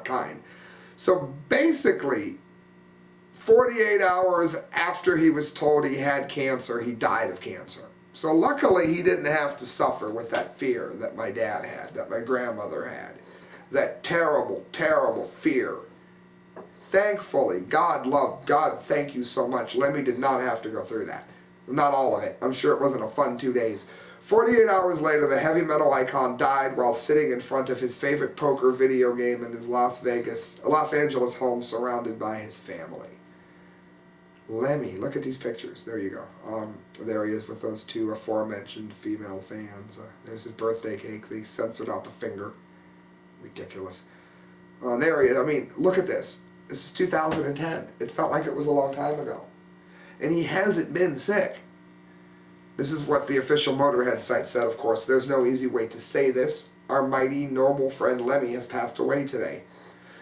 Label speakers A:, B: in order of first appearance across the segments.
A: kind. So basically, 48 hours after he was told he had cancer, he died of cancer. So luckily he didn't have to suffer with that fear that my dad had, that my grandmother had. That terrible, terrible fear. Thankfully, God, thank you so much. Lemmy did not have to go through that. Not all of it. I'm sure it wasn't a fun 2 days. 48 hours later, the heavy metal icon died while sitting in front of his favorite poker video game in his Los Angeles home, surrounded by his family. Lemmy, look at these pictures. There you go. There he is with those two aforementioned female fans. There's his birthday cake. They censored out the finger. Ridiculous. There he is. I mean, look at this. This is 2010. It's not like it was a long time ago. And he hasn't been sick. This is what the official Motorhead site said, of course. There's no easy way to say this. Our mighty, noble friend Lemmy has passed away today,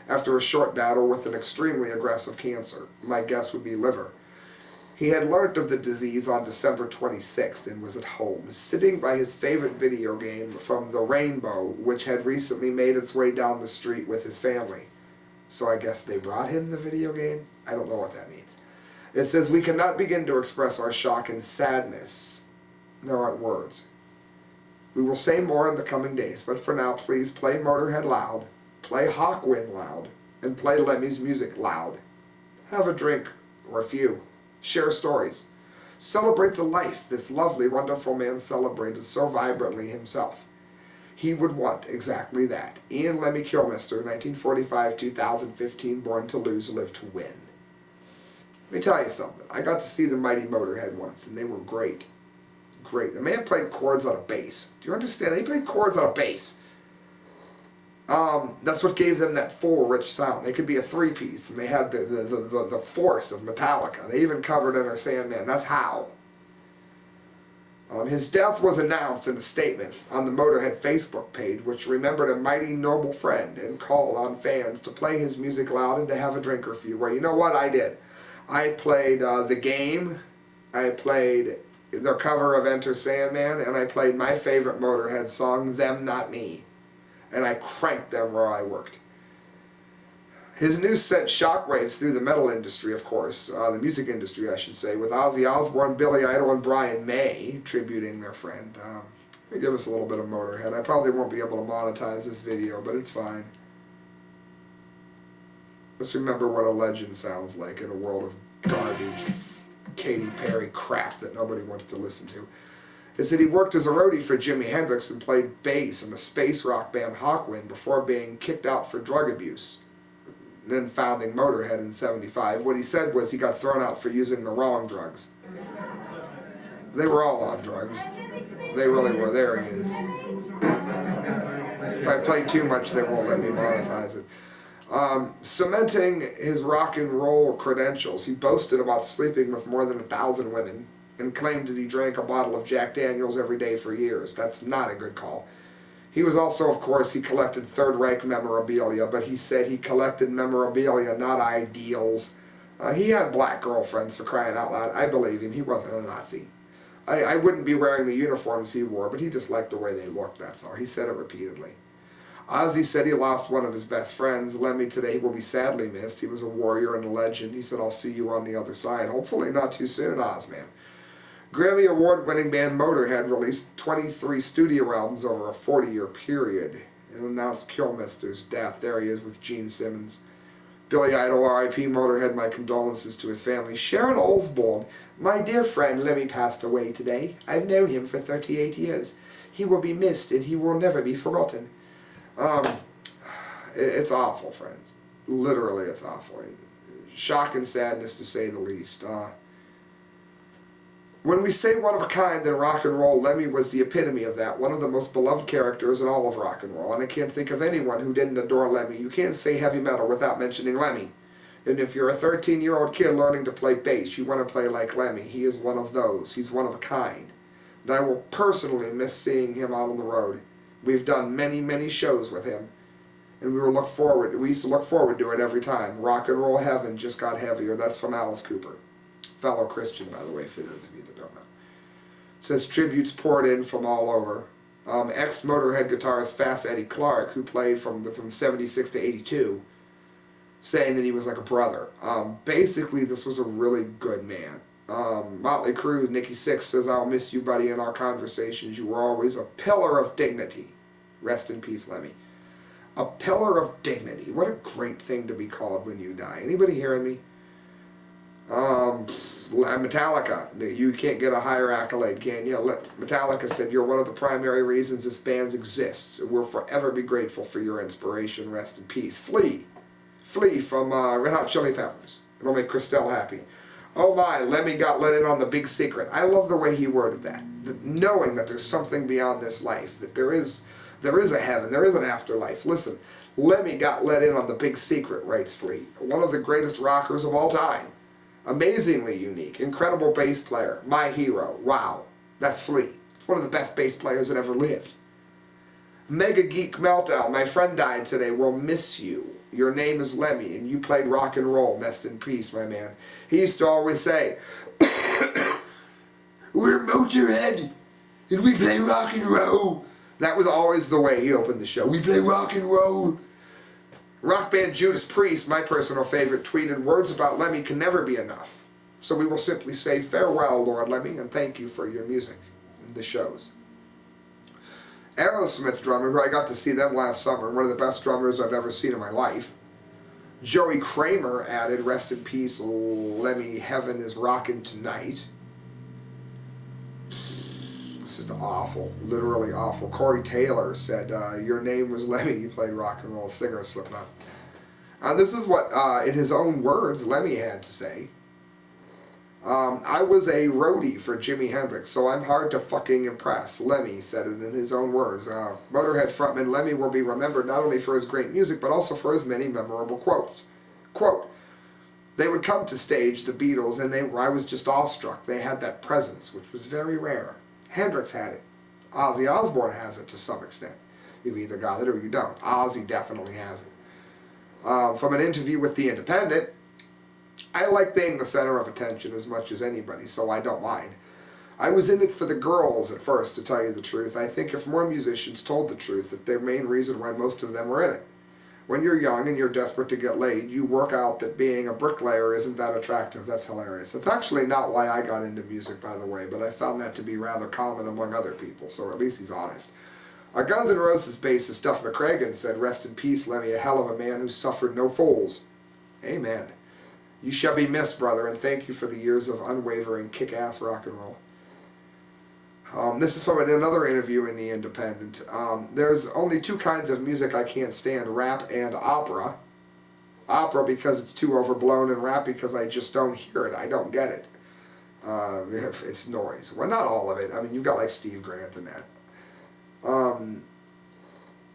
A: after a short battle with an extremely aggressive cancer. My guess would be liver. He had learnt of the disease on December 26th and was at home, sitting by his favorite video game from the Rainbow, which had recently made its way down the street with his family. So I guess they brought him the video game? I don't know what that means. It says, we cannot begin to express our shock and sadness. There aren't words. We will say more in the coming days, but for now, please play Motorhead loud, play Hawkwind loud, and play Lemmy's music loud. Have a drink, or a few. Share stories. Celebrate the life this lovely, wonderful man celebrated so vibrantly himself. He would want exactly that. Ian Lemmy Kilmister, 1945-2015, born to lose, lived to win. Let me tell you something. I got to see the mighty Motorhead once, and they were great. Great. The man played chords on a bass. Do you understand? He played chords on a bass. That's what gave them that full, rich sound. They could be a three-piece, and they had the force of Metallica. They even covered Enter Sandman. That's how. His death was announced in a statement on the Motorhead Facebook page, which remembered a mighty noble friend and called on fans to play his music loud and to have a drink or few. Well, you know what I did? I played The Game, I played their cover of Enter Sandman, and I played my favorite Motorhead song, Them Not Me. And I cranked them where I worked. His news sent shockwaves through the metal industry, of course, the music industry, I should say, with Ozzy Osbourne, Billy Idol, and Brian May tributing their friend. Let me give us a little bit of Motorhead. I probably won't be able to monetize this video, but it's fine. Let's remember what a legend sounds like in a world of garbage, Katy Perry crap that nobody wants to listen to. It said he worked as a roadie for Jimi Hendrix and played bass in the space rock band Hawkwind before being kicked out for drug abuse, then founding Motorhead in '75. What he said was he got thrown out for using the wrong drugs. They were all on drugs. They really were. There he is. If I play too much, they won't let me monetize it. Cementing his rock and roll credentials, he boasted about sleeping with more than 1,000 women and claimed that he drank a bottle of Jack Daniels every day for years. That's not a good call. He was also, of course, he collected Third Reich memorabilia, but he said he collected memorabilia, not ideals. He had black girlfriends, for crying out loud. I believe him. He wasn't a Nazi. I wouldn't be wearing the uniforms he wore, but he just liked the way they looked, that's all. He said it repeatedly. Ozzy said he lost one of his best friends. Lemmy today will be sadly missed. He was a warrior and a legend. He said, I'll see you on the other side. Hopefully not too soon, Ozman. Grammy Award-winning band Motorhead released 23 studio albums over a 40-year period and announced Kilmister's death. There he is with Gene Simmons. Billy Idol, R.I.P. Motorhead, my condolences to his family. Sharon Osbourne, my dear friend Lemmy passed away today. I've known him for 38 years. He will be missed and he will never be forgotten. It's awful, friends. Literally, it's awful. Shock and sadness, to say the least. When we say one of a kind in rock and roll, Lemmy was the epitome of that, one of the most beloved characters in all of rock and roll. And I can't think of anyone who didn't adore Lemmy. You can't say heavy metal without mentioning Lemmy. And if you're a 13-year-old kid learning to play bass, you want to play like Lemmy. He is one of those. He's one of a kind. And I will personally miss seeing him out on the road. We've done many, many shows with him. And we used to look forward to it every time. Rock and Roll Heaven just got heavier. That's from Alice Cooper. Fellow Christian, by the way, for those of you that don't know. It says tributes poured in from all over. Ex-Motorhead guitarist Fast Eddie Clarke, who played from 76 to 82, saying that he was like a brother. Basically, this was a really good man. Motley Crue, Nikki Sixx says, I'll miss you, buddy, in our conversations. You were always a pillar of dignity. Rest in peace, Lemmy. A pillar of dignity. What a great thing to be called when you die. Anybody hearing me? Metallica. You can't get a higher accolade, can you? Metallica said, you're one of the primary reasons this band exists. We'll forever be grateful for your inspiration. Rest in peace. Flea. Flea from Red Hot Chili Peppers. It'll make Christelle happy. Oh my, Lemmy got let in on the big secret. I love the way he worded that. Knowing that there's something beyond this life. That there is a heaven. There is an afterlife. Listen, Lemmy got let in on the big secret, writes Flea. One of the greatest rockers of all time. Amazingly unique. Incredible bass player. My hero. Wow. That's Flea. It's one of the best bass players that ever lived. Mega Geek Meltdown. My friend died today. We'll miss you. Your name is Lemmy, and you played rock and roll. Rest in peace, my man. He used to always say, we're Motorhead, and we play rock and roll. That was always the way he opened the show. We play rock and roll. Rock band Judas Priest, my personal favorite, tweeted, words about Lemmy can never be enough. So we will simply say farewell, Lord Lemmy, and thank you for your music and the shows. Aerosmith drummer, who I got to see them last summer, one of the best drummers I've ever seen in my life. Joey Kramer added, rest in peace, Lemmy, heaven is rockin' tonight. This is awful, literally awful. Corey Taylor said, your name was Lemmy, you played rock and roll, singer of Slipknot. This is what, in his own words, Lemmy had to say. I was a roadie for Jimi Hendrix, so I'm hard to fucking impress. Lemmy said it in his own words. Motorhead frontman Lemmy will be remembered not only for his great music, but also for his many memorable quotes. Quote, they would come to stage, the Beatles, and I was just awestruck. They had that presence, which was very rare. Hendrix had it. Ozzy Osbourne has it to some extent. You've either got it or you don't. Ozzy definitely has it. From an interview with The Independent, I like being the center of attention as much as anybody, so I don't mind. I was in it for the girls at first, to tell you the truth. I think if more musicians told the truth, that their main reason why most of them were in it. When you're young and you're desperate to get laid, you work out that being a bricklayer isn't that attractive. That's hilarious. That's actually not why I got into music, by the way, but I found that to be rather common among other people, so at least he's honest. Guns N' Roses bassist Duff McKagan said, rest in peace, Lemmy, a hell of a man who suffered no fools. Amen. You shall be missed, brother, and thank you for the years of unwavering kick-ass rock and roll. This is from another interview in The Independent. There's only two kinds of music I can't stand, rap and opera. Opera because it's too overblown, and rap because I just don't hear it. I don't get it. It's noise. Well, not all of it. I mean, you've got like Steve Grant and that.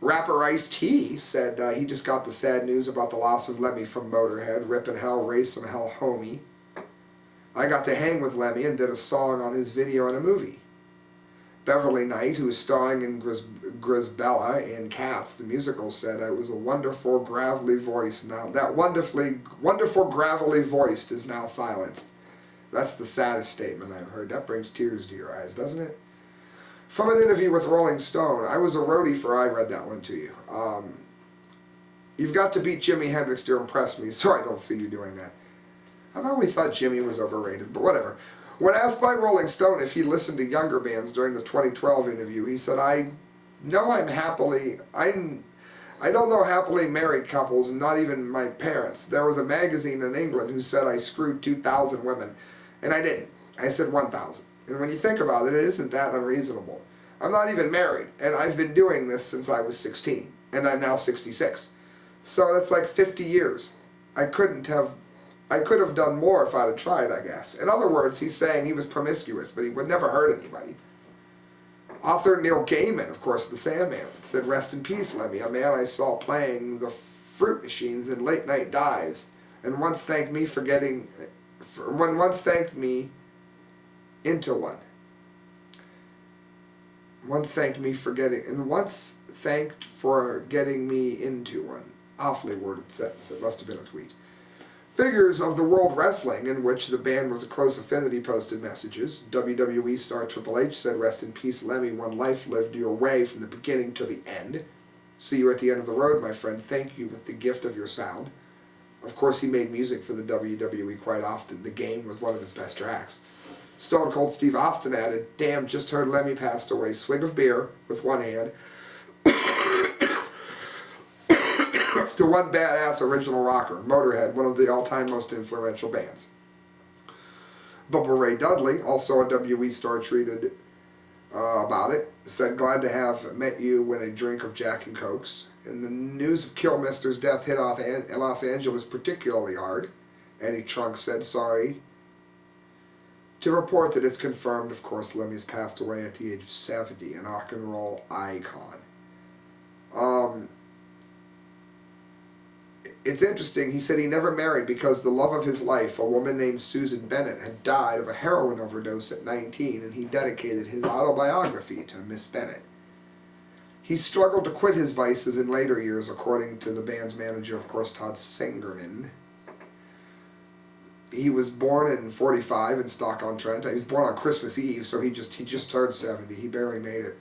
A: Rapper Ice-T said he just got the sad news about the loss of Lemmy from Motorhead. Rip in hell, raise some hell, homie. I got to hang with Lemmy and did a song on his video in a movie. Beverly Knight, who is starring in Grisbella in Cats, the musical, said it was a wonderful, gravelly voice. Now that wonderful, gravelly voice is now silenced. That's the saddest statement I've heard. That brings tears to your eyes, doesn't it? From an interview with Rolling Stone, I was a roadie for, I read that one to you. You've got to beat Jimi Hendrix to impress me, so I don't see you doing that. I've always thought Jimmy was overrated, but whatever. When asked by Rolling Stone if he listened to younger bands during the 2012 interview, he said, I don't know happily married couples, and not even my parents. There was a magazine in England who said I screwed 2,000 women, and I didn't. I said 1,000. And when you think about it, it isn't that unreasonable. I'm not even married, and I've been doing this since I was 16, and I'm now 66. So that's like 50 years. I could have done more if I'd have tried, I guess. In other words, he's saying he was promiscuous, but he would never hurt anybody. Author Neil Gaiman, of course, the Sandman, said, rest in peace, Lemmy, a man I saw playing the fruit machines in late night dives, and once thanked me for getting into one. Once thanked for getting me into one. Awfully worded sentence. It must have been a tweet. Figures of the World Wrestling, in which the band was a close affinity, posted messages. WWE star Triple H said, rest in peace, Lemmy, one life lived your way from the beginning to the end. See you at the end of the road, my friend. Thank you with the gift of your sound. Of course, he made music for the WWE quite often. The Game was one of his best tracks. Stone Cold Steve Austin added, "Damn, just heard Lemmy passed away. Swig of beer with one hand to one badass original rocker, Motorhead, one of the all-time most influential bands." Bubba Ray Dudley, also a WE star, tweeted about it. Said, "Glad to have met you with a drink of Jack and Cokes." And the news of Killmister's death hit Los Angeles particularly hard. Eddie Trunk said, "Sorry to report that it's confirmed, of course, Lemmy's passed away at the age of 70, an rock and roll icon." It's interesting, he said he never married because the love of his life, a woman named Susan Bennett, had died of a heroin overdose at 19, and he dedicated his autobiography to Miss Bennett. He struggled to quit his vices in later years, according to the band's manager, of course, Todd Singerman. He was born in 45 in Stock-on-Trent. He was born on Christmas Eve, so he just turned 70. He barely made it.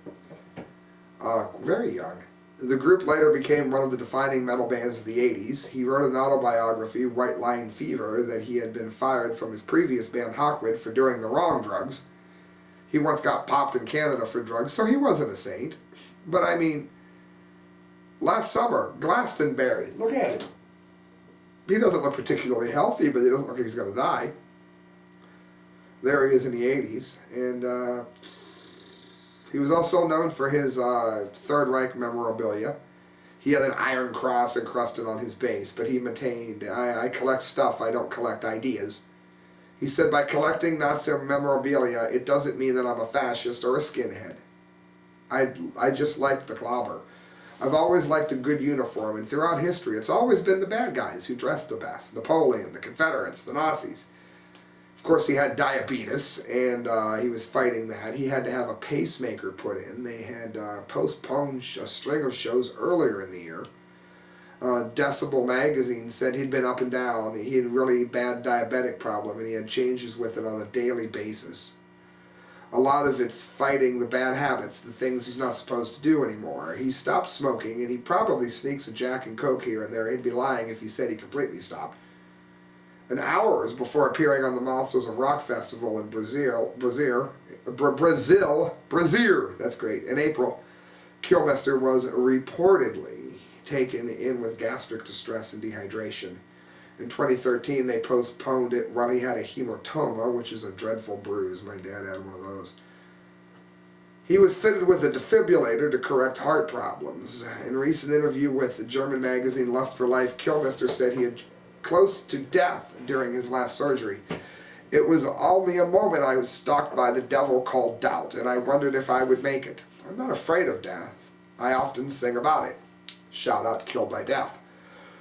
A: Very young. The group later became one of the defining metal bands of the 80s. He wrote an autobiography, White Line Fever, that he had been fired from his previous band Hawkwood for doing the wrong drugs. He once got popped in Canada for drugs, so he wasn't a saint. But I mean, last summer, Glastonbury, look at him. He doesn't look particularly healthy, but he doesn't look like he's going to die. There he is in the 80s. And he was also known for his Third Reich memorabilia. He had an iron cross encrusted on his base, but he maintained, I collect stuff, I don't collect ideas. He said, "By collecting Nazi memorabilia, it doesn't mean that I'm a fascist or a skinhead. I just like the clobber. I've always liked a good uniform, and throughout history, it's always been the bad guys who dressed the best. Napoleon, the Confederates, the Nazis." Of course, he had diabetes, and he was fighting that. He had to have a pacemaker put in. They had postponed a string of shows earlier in the year. Decibel magazine said he'd been up and down. He had a really bad diabetic problem, and he had changes with it on a daily basis. A lot of it's fighting the bad habits, the things he's not supposed to do anymore. He stopped smoking, and he probably sneaks a Jack and Coke here and there. He'd be lying if he said he completely stopped. And hours before appearing on the Monsters of Rock Festival in Brazil, that's great, in April, Killmister was reportedly taken in with gastric distress and dehydration. In 2013, they postponed it while he had a hematoma, which is a dreadful bruise. My dad had one of those. He was fitted with a defibrillator to correct heart problems. In a recent interview with the German magazine Lust for Life, Killmister said he had close to death during his last surgery. "It was only a moment I was stalked by the devil called doubt, and I wondered if I would make it. I'm not afraid of death. I often sing about it." Shout out, Killed by Death.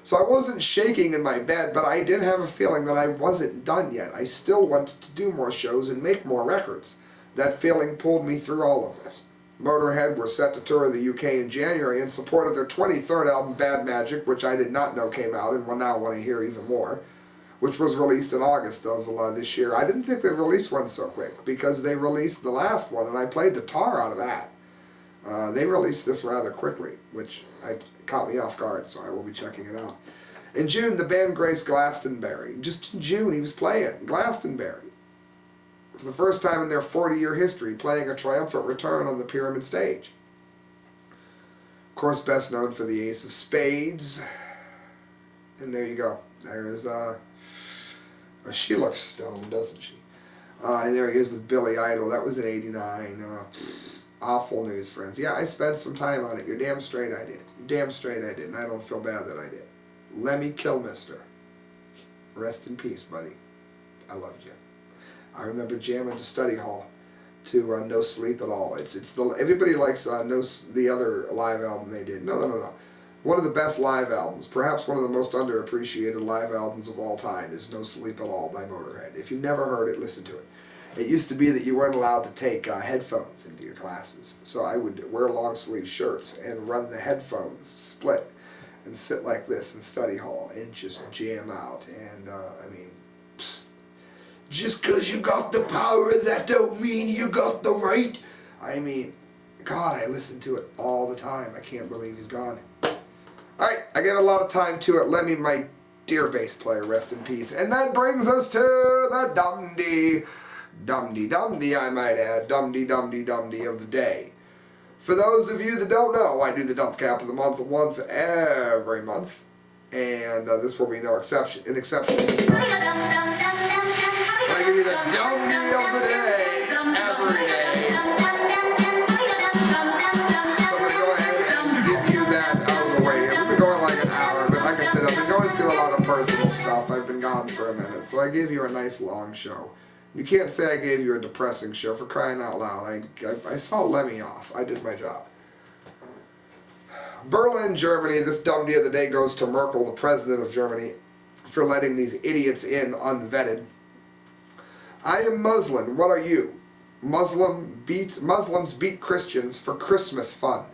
A: "So I wasn't shaking in my bed, but I did have a feeling that I wasn't done yet. I still wanted to do more shows and make more records. That feeling pulled me through all of this." Motorhead were set to tour the UK in January in support of their 23rd album, Bad Magic, which I did not know came out and now want to hear even more, which was released in August of this year. I didn't think they'd release one so quick, because they released the last one, and I played the tar out of that. They released this rather quickly, which caught me off guard, so I will be checking it out. In June, the band graced Glastonbury. Just in June, he was playing Glastonbury for the first time in their 40-year history, playing a triumphant return on the Pyramid stage. Of course, best known for the Ace of Spades. And there you go. There is, she looks stoned, doesn't she? And there he is with Billy Idol. That was in '89. Awful news, friends. Yeah, I spent some time on it. You're damn straight I did. You're damn straight I did, and I don't feel bad that I did. Lemmy Killmister. Rest in peace, buddy. I loved you. I remember jamming to study hall to No Sleep at All. Everybody likes the other live album they did. No. One of the best live albums, perhaps one of the most underappreciated live albums of all time, is No Sleep at All by Motorhead. If you've never heard it, listen to it. It used to be that you weren't allowed to take headphones into your classes. So I would wear long sleeve shirts and run the headphones split and sit like this in study hall and just jam out. And just because you got the power, that don't mean you got the right. God, I listen to it all the time. I can't believe he's gone. Alright, I gave a lot of time to it. Lemmy, my dear bass player, rest in peace. And that brings us to the DUMBDEE. DUMBDEE, I might add. DUMBDEE of the day. For those of you that don't know, I do the dunce cap of the month once every month. And this will be no exception. An exception this month. I give you the DUMBDEE of the day every day. So I'm going to go ahead and give you that out of the way. We've been going like an hour, but like I said, I've been going through a lot of personal stuff. I've been gone for a minute, so I gave you a nice long show. You can't say I gave you a depressing show, for crying out loud. I saw Lemmy off. I did my job. Berlin, Germany. This DUMBDEE of the day goes to Merkel, the president of Germany, for letting these idiots in unvetted. I am Muslim. What are you? Muslims beat Christians for Christmas fun.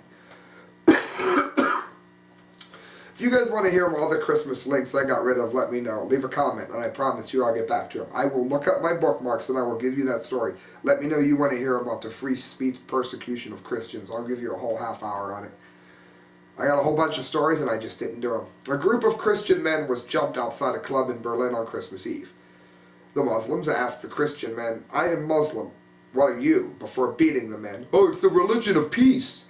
A: If you guys want to hear all the Christmas links I got rid of, let me know. Leave a comment, and I promise you I'll get back to them. I will look up my bookmarks, and I will give you that story. Let me know you want to hear about the free speech persecution of Christians. I'll give you a whole half hour on it. I got a whole bunch of stories, and I just didn't do them. A group of Christian men was jumped outside a club in Berlin on Christmas Eve. The Muslims asked the Christian men, I am Muslim. What are you? Before beating the men. Oh, it's the religion of peace.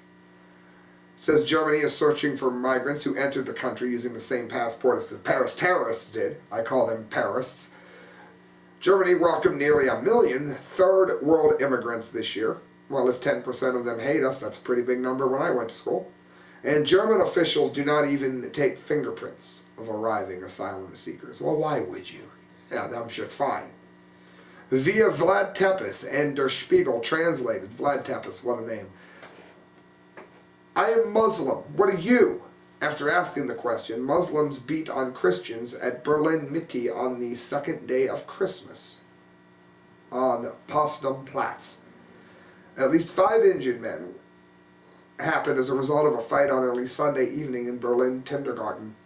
A: Says Germany is searching for migrants who entered the country using the same passport as the Paris terrorists did. I call them Parists. Germany welcomed nearly 1 million third world immigrants this year. Well, if 10% of them hate us, that's a pretty big number when I went to school. And German officials do not even take fingerprints of arriving asylum seekers. Well, why would you? Yeah, I'm sure it's fine. Via Vlad Tepes and Der Spiegel translated. Vlad Tepes, what a name. I am Muslim. What are you? After asking the question, Muslims beat on Christians at Berlin Mitte on the second day of Christmas on Potsdam Platz. At least 5 injured men happened as a result of a fight on early Sunday evening in Berlin Kindergarten.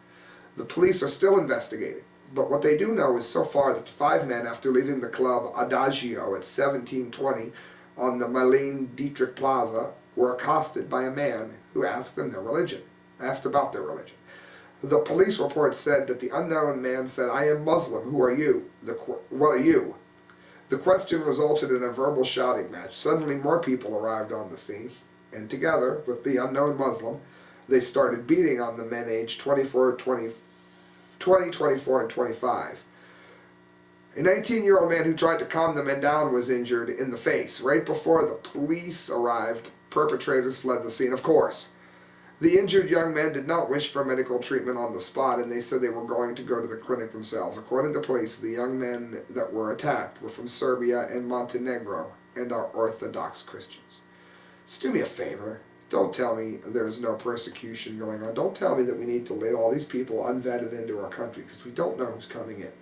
A: The police are still investigating, but what they do know is so far that the 5 men, after leaving the club Adagio at 1720 on the Marlene Dietrich Plaza, were accosted by a man who asked about their religion. The police report said that the unknown man said, I am Muslim, who are you? What are you? The question resulted in a verbal shouting match. Suddenly more people arrived on the scene, and together with the unknown Muslim, they started beating on the men aged 20, 24, and 25. A 19-year-old man who tried to calm the men down was injured in the face. Right before the police arrived, perpetrators fled the scene, of course. The injured young men did not wish for medical treatment on the spot, and they said they were going to go to the clinic themselves. According to police, the young men that were attacked were from Serbia and Montenegro and are Orthodox Christians. So do me a favor. Don't tell me there's no persecution going on. Don't tell me that we need to let all these people unvetted into our country, because we don't know who's coming in.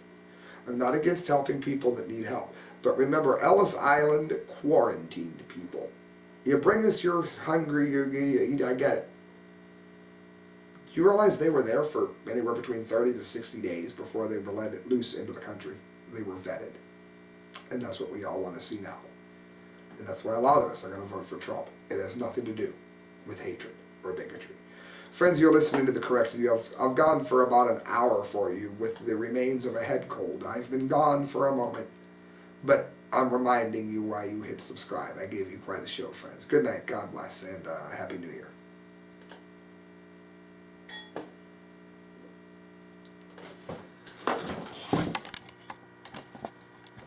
A: I'm not against helping people that need help. But remember, Ellis Island quarantined people. You bring us, you're hungry, I get it. You realize they were there for anywhere between 30 to 60 days before they were let loose into the country. They were vetted. And that's what we all want to see now. And that's why a lot of us are going to vote for Trump. It has nothing to do with hatred or bigotry. Friends, you're listening to The Corrected Views. I've gone for about an hour for you with the remains of a head cold. I've been gone for a moment, but I'm reminding you why you hit subscribe. I gave you quite a show, friends. Good night, God bless, and Happy New Year.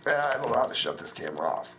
A: I don't know how to shut this camera off.